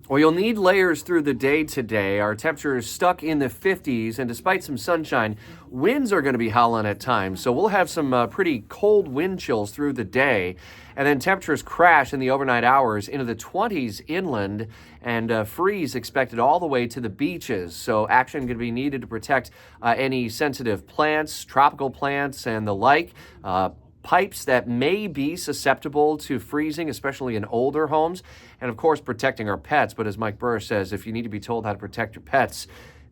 Well, you'll need layers through the day today. Our temperature is stuck in the 50s, and despite some sunshine, winds are going to be howling at times. So we'll have some pretty cold wind chills through the day. And then temperatures crash in the overnight hours into the 20s inland, and freeze expected all the way to the beaches. So action going to be needed to protect any sensitive plants, tropical plants, and the like. Pipes that may be susceptible to freezing, especially in older homes, and of course protecting our pets. But as Mike Burr says, if you need to be told how to protect your pets,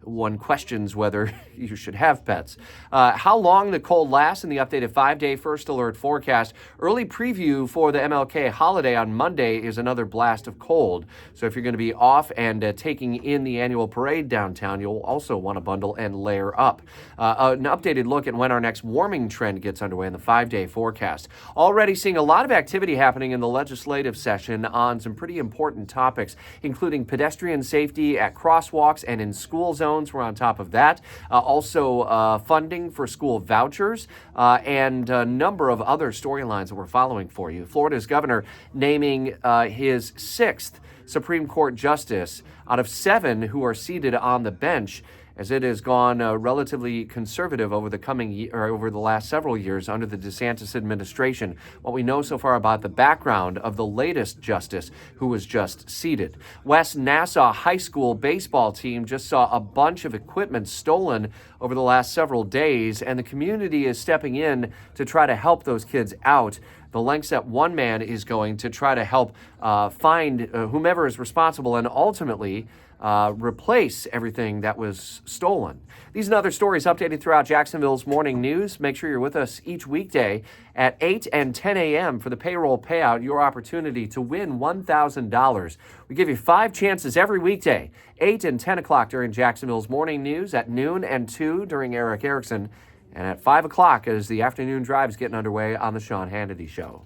one questions whether you should have pets. How long the cold lasts in the updated 5-day first alert forecast. Early preview for the MLK holiday on Monday is another blast of cold. So if you're going to be off and taking in the annual parade downtown, you'll also want to bundle and layer up. An updated look at when our next warming trend gets underway in the 5-day forecast. Already seeing a lot of activity happening in the legislative session on some pretty important topics, including pedestrian safety at crosswalks and in school zones. We're on top of that. Also funding for school vouchers and a number of other storylines that we're following for you. Florida's governor naming his 6th Supreme Court justice out of 7 who are seated on the bench, as it has gone relatively conservative over the last several years under the DeSantis administration. What we know so far about the background of the latest justice who was just seated. West Nassau High School baseball team just saw a bunch of equipment stolen over the last several days, and the community is stepping in to try to help those kids out. The lengths that one man is going to try to help find whomever is responsible and ultimately replace everything that was stolen. These and other stories updated throughout Jacksonville's morning news. Make sure you're with us each weekday at 8 and 10 a.m. for the payroll payout, your opportunity to win $1,000. We give you 5 chances every weekday, 8 and 10 o'clock during Jacksonville's morning news, at noon and 2 during Eric Erickson, and at 5 o'clock as the afternoon drive is getting underway on the Sean Hannity Show.